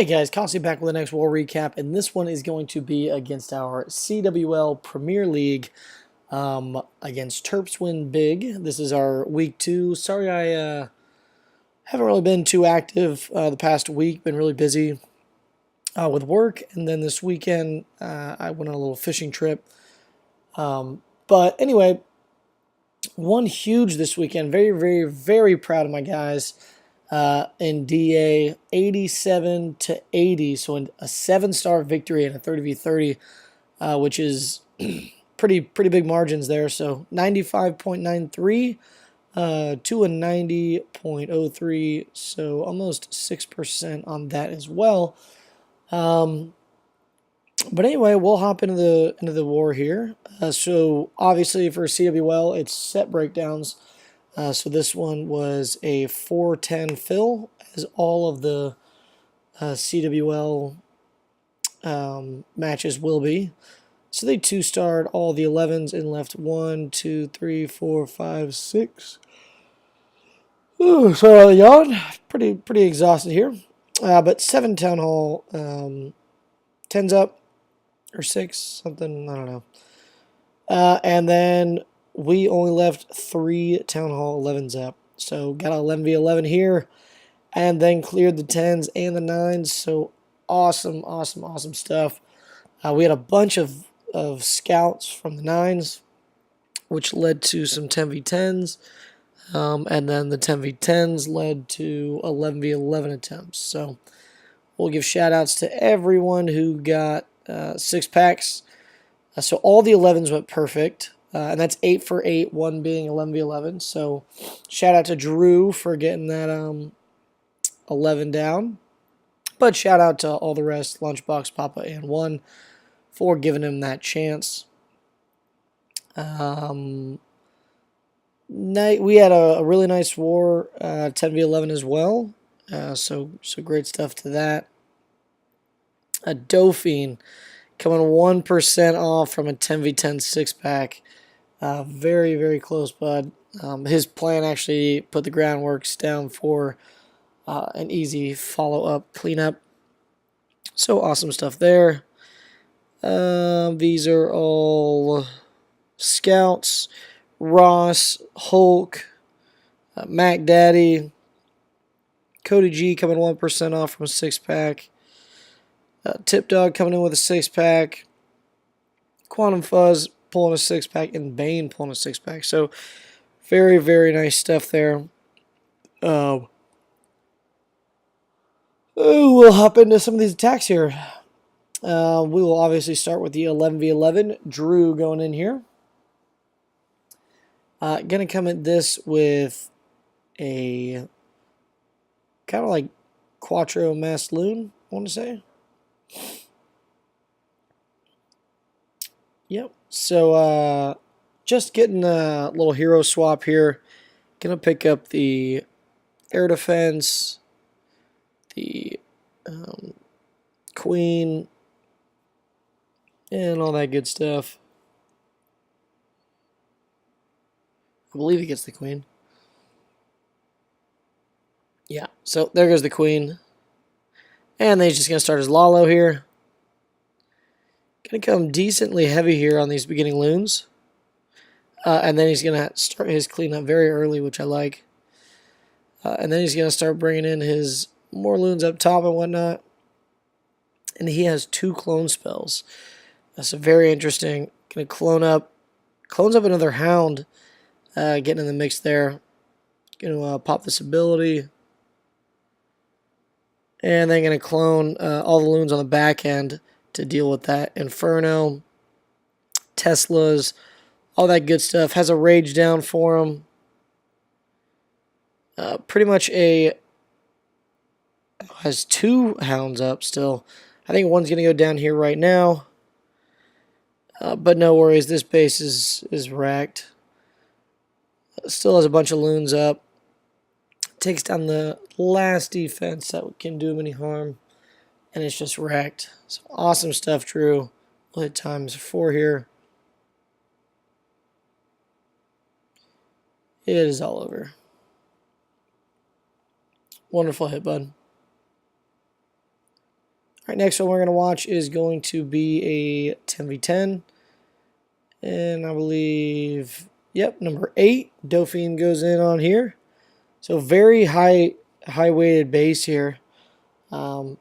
Hey guys, constantly back with the next war recap, and this one is going to be against our CWL Premier League against Terps win big. This is our week 2. Sorry I haven't really been too active the past week, been really busy with work, and then this weekend I went on a little fishing trip. But anyway, won huge this weekend. Very, very, very proud of my guys. In DA 87-80, so a 7-star victory and a 30v30, which is pretty big margins there. So 95.93 to a 90.03, so almost 6% on that as well. But anyway, we'll hop into the war here. So obviously for CWL, it's set breakdowns. So this one was a 410 fill, as all of the CWL matches will be. So they 2-starred all the 11s and left 1, 2, 3, 4, 5, 6. Ooh, so yawn. Pretty exhausted here. But 7 town hall 10s up or 6 something, I don't know. And then we only left 3 Town Hall 11s up. So got 11v11 here. And then cleared the 10s and the 9s. So awesome stuff. We had a bunch of scouts from the 9s, which led to some 10v10s. And then the 10v10s led to 11v11 attempts. So we'll give shout outs to everyone who got 6 packs. So all the 11s went perfect. And that's 8 for 8, one being 11v11. So shout out to Drew for getting that 11 down. But shout out to all the rest, Lunchbox, Papa, and One, for giving him that chance. We had a really nice war, 10v11 as well. So great stuff to that. A Dauphine coming 1% off from a 10v10 6-pack. Very close, bud. His plan actually put the groundworks down for an easy follow-up cleanup. So awesome stuff there. These are all scouts. Ross, Hulk, Mac Daddy, Cody G coming 1% off from a 6-pack. Tip Dog coming in with a 6-pack. Quantum Fuzz pulling a 6-pack, and Bane pulling a 6-pack. So very nice stuff there. We'll hop into some of these attacks here. We will obviously start with the 11v11. Drew going in here. Gonna come at this with a kind of like Quattro Masked Loon, I want to say. Yep. So just getting a little hero swap here. Gonna pick up the air defense, the queen, and all that good stuff. I believe he gets the queen. Yeah, so there goes the queen. And then he's just going to start his Lalo here. Going to come decently heavy here on these beginning loons. And then he's going to start his cleanup very early, which I like. And then he's going to start bringing in his more loons up top and whatnot. And he has 2 clone spells. That's very interesting. Going to clones up another hound. Getting in the mix there. Going to pop this ability. And then going to clone all the loons on the back end to deal with that Inferno, Teslas, all that good stuff. Has a rage down for him. Pretty much has 2 hounds up still. I think one's going to go down here right now. But no worries, this base is wrecked. Still has a bunch of loons up. Takes down the last defense that can do him any harm. And it's just wrecked. So awesome stuff, Drew. We'll hit ×4 here. It is all over. Wonderful hit, bud. Alright, next one we're going to watch is going to be a 10v10. And I believe, yep, number 8, Dauphine goes in on here. So very high weighted base here. You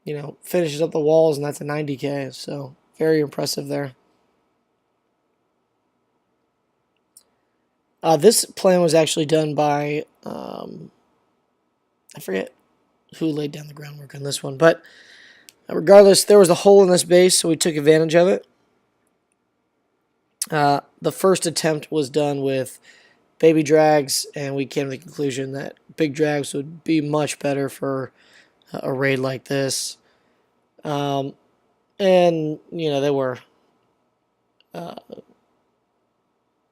know, finishes up the walls, and that's a 90k. So very impressive there. This plan was actually done by, I forget who laid down the groundwork on this one, but regardless, there was a hole in this base, so we took advantage of it. The first attempt was done with baby drags, and we came to the conclusion that big drags would be much better for a raid like this. And, you know, they were.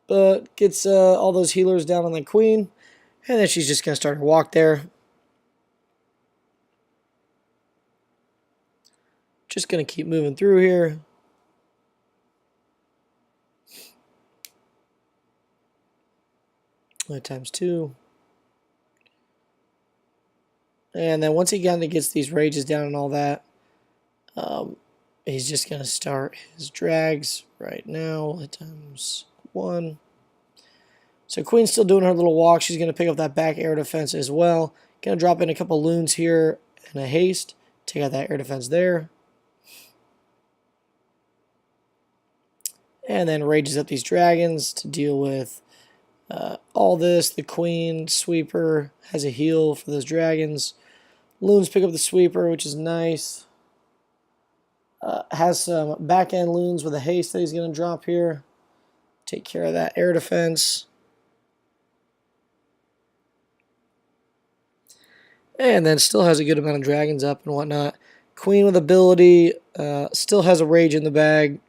But gets all those healers down on the queen, and then she's just going to start her walk there. Just going to keep moving through here. Times 2. And then once he kind of gets these rages down and all that, he's just going to start his drags right now. Times 1. So Queen's still doing her little walk. She's going to pick up that back air defense as well. Going to drop in a couple loons here and a haste. Take out that air defense there. And then rages up these dragons to deal with all this. The Queen sweeper has a heal for those dragons. Loons pick up the sweeper, which is nice. Has some back end loons with a haste that he's going to drop here. Take care of that air defense. And then still has a good amount of dragons up and whatnot. Queen with ability. Still has a rage in the bag.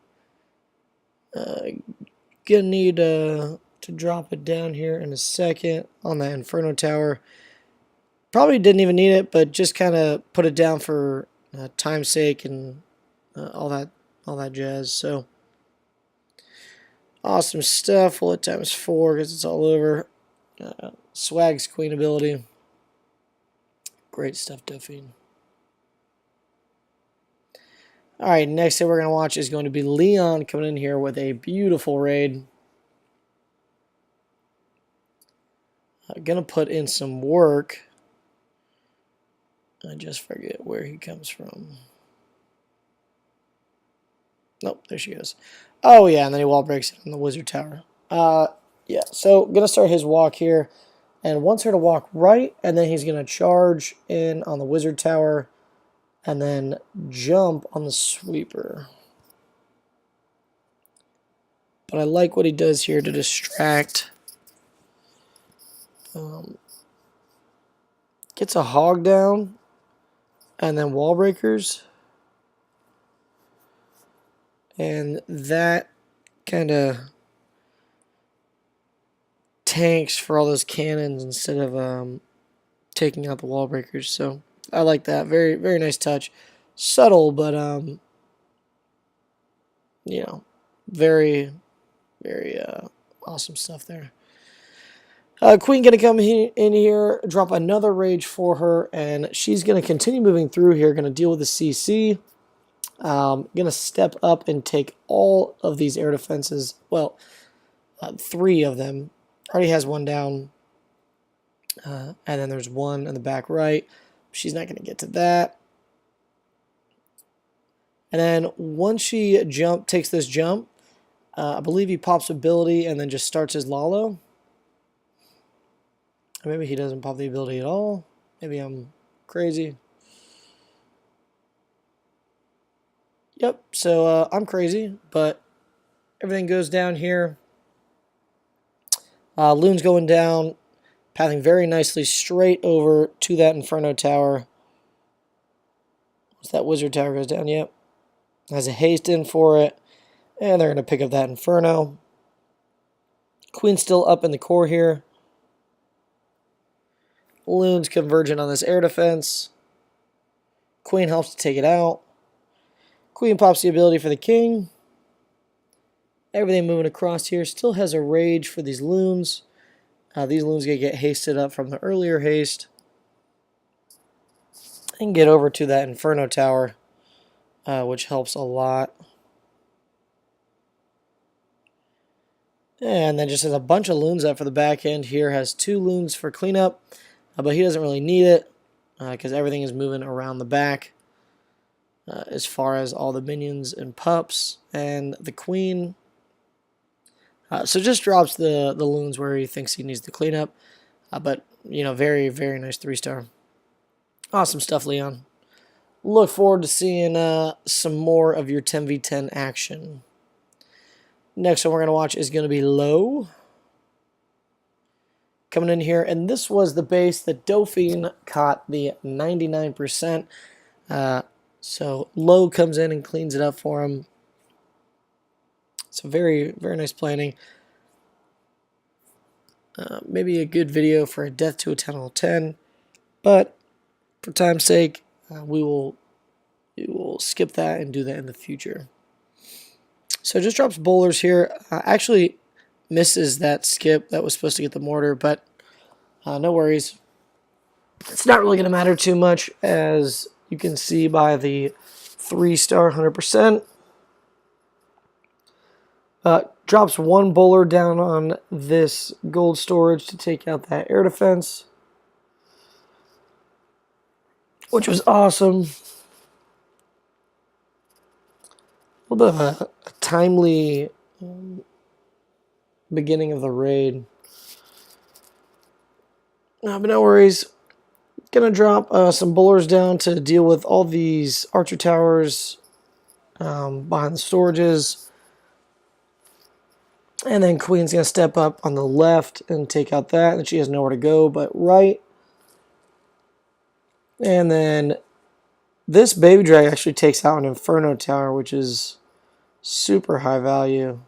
Gonna need to drop it down here in a second on that Inferno Tower. Probably didn't even need it, but just kind of put it down for time's sake and all that jazz. So awesome stuff. We'll hit times 4 because it's all over. Swag's Queen ability. Great stuff, Dauphine. Alright, next thing we're going to watch is going to be Leon coming in here with a beautiful raid. Going to put in some work. I just forget where he comes from. Nope, there she goes. Oh, yeah, and then he wall breaks it on the Wizard Tower. Yeah, so going to start his walk here. And wants her to walk right, and then he's going to charge in on the Wizard Tower, and then jump on the sweeper. But I like what he does here to distract. Gets a hog down, and then wall breakers. And that kind of tanks for all those cannons instead of taking out the wall breakers. So I like that. Very, very nice touch. Subtle, but you know, very, very awesome stuff there. Queen gonna come in here, drop another rage for her, and she's gonna continue moving through here. Gonna deal with the CC. Gonna step up and take all of these air defenses. Well, 3 of them. Already has 1 down. And then there's 1 in the back right. She's not going to get to that. And then once she takes this jump, I believe he pops ability and then just starts his Lalo. Or maybe he doesn't pop the ability at all. Maybe I'm crazy. Yep, so I'm crazy, but everything goes down here. Loon's going down, pathing very nicely straight over to that Inferno Tower. Once that Wizard Tower goes down, yep. Has a haste in for it, and they're going to pick up that Inferno. Queen's still up in the core here. Loon's convergent on this air defense. Queen helps to take it out. Queen pops the ability for the king. Everything moving across here. Still has a rage for these loons. These loons going to get hasted up from the earlier haste. and get over to that Inferno Tower, which helps a lot. And then just has a bunch of loons up for the back end here. Has 2 loons for cleanup, but he doesn't really need it because everything is moving around the back as far as all the minions and pups. And the queen, so just drops the loons where he thinks he needs to clean up. But, you know, very, very nice 3-star. Awesome stuff, Leon. Look forward to seeing some more of your 10v10 action. Next one we're going to watch is going to be Low. Coming in here, and this was the base that Dauphine caught the 99%. So Low comes in and cleans it up for him. So very, very nice planning. Maybe a good video for a death to a 10 on 10, but for time's sake, we will skip that and do that in the future. So just drops bowlers here. Actually misses that skip that was supposed to get the mortar, but no worries. It's not really going to matter too much, as you can see by the 3-star 100%. Drops 1 bowler down on this gold storage to take out that air defense, which was awesome. A little bit of a timely beginning of the raid. But no worries. Gonna drop some bowlers down to deal with all these archer towers behind the storages. And then Queen's going to step up on the left and take out that. And she has nowhere to go but right. And then this baby drag actually takes out an Inferno Tower, which is super high value.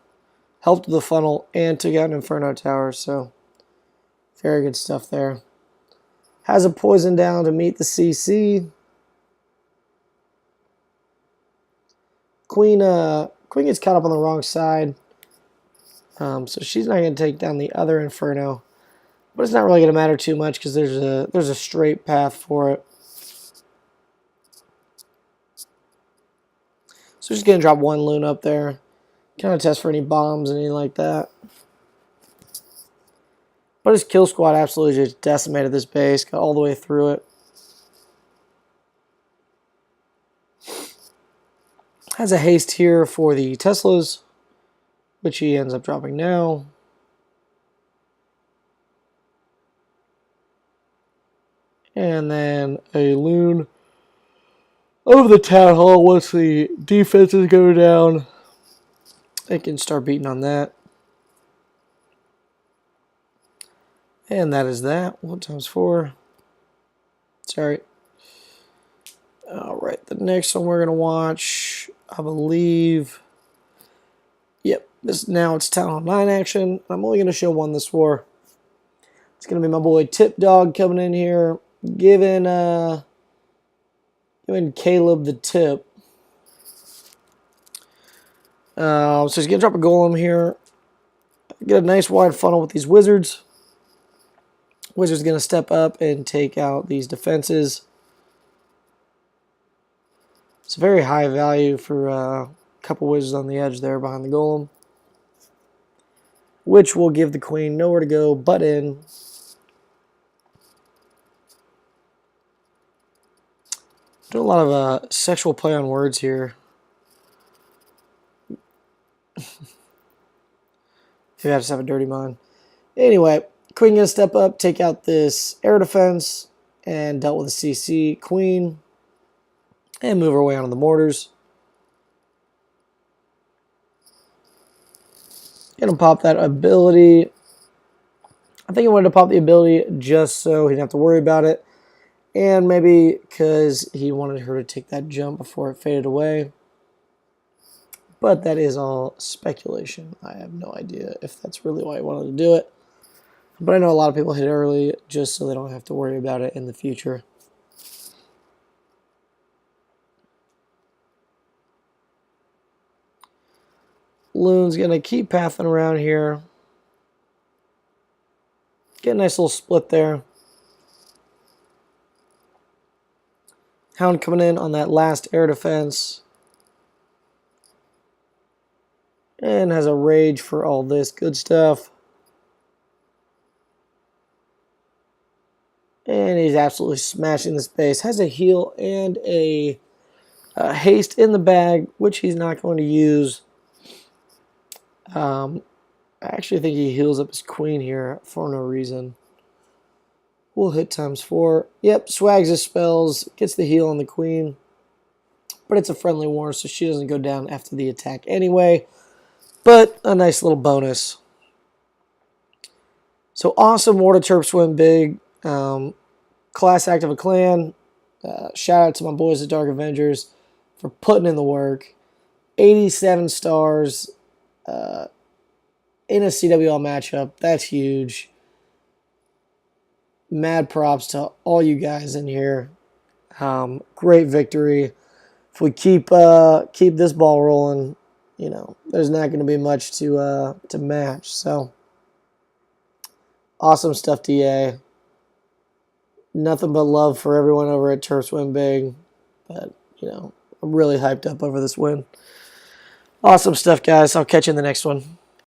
Helped with the funnel and took out an Inferno Tower. So very good stuff there. Has a poison down to meet the CC. Queen gets caught up on the wrong side. So she's not going to take down the other Inferno, but it's not really going to matter too much because there's a straight path for it. So just going to drop 1 loon up there, kind of test for any bombs, anything like that. But his kill squad absolutely just decimated this base, got all the way through it. Has a haste here for the Teslas, which he ends up dropping now. And then a loon over the town hall once the defenses go down. They can start beating on that. And that is that. 1 times 4. Sorry. Alright, the next one we're going to watch, I believe. Yep, now it's Town Hall 9 action. I'm only going to show 1 this war. It's going to be my boy Tip Dog coming in here, giving Caleb the tip. So he's going to drop a golem here. Get a nice wide funnel with these wizards. Wizard's going to step up and take out these defenses. It's very high value for a couple wizards on the edge there behind the golem, which will give the queen nowhere to go but in. Doing a lot of sexual play on words here. Maybe I just have a dirty mind. Anyway, queen gonna step up, take out this air defense, and dealt with a CC queen, and move her way onto the mortars. Gonna pop that ability. I think he wanted to pop the ability just so he didn't have to worry about it. And maybe because he wanted her to take that jump before it faded away. But that is all speculation. I have no idea if that's really why he wanted to do it. But I know a lot of people hit early just so they don't have to worry about it in the future. Loon's going to keep pathing around here. Get a nice little split there. Hound coming in on that last air defense. And has a rage for all this good stuff. And he's absolutely smashing this base. Has a heal and a haste in the bag, which he's not going to use. I actually think he heals up his queen here for no reason. We'll hit ×4. Yep, swags his spells, gets the heal on the queen. But it's a friendly war, so she doesn't go down after the attack anyway. But a nice little bonus. So awesome war to Terps win big. Class act of a clan. Shout out to my boys at Darc Avengers for putting in the work. 87 stars in a CWL matchup. That's huge. Mad props to all you guys in here. Great victory. If we keep this ball rolling, you know, there's not going to be much to match. So awesome stuff, DA. Nothing but love for everyone over at Terps Win Big. But, you know, I'm really hyped up over this win. Awesome stuff, guys. I'll catch you in the next one.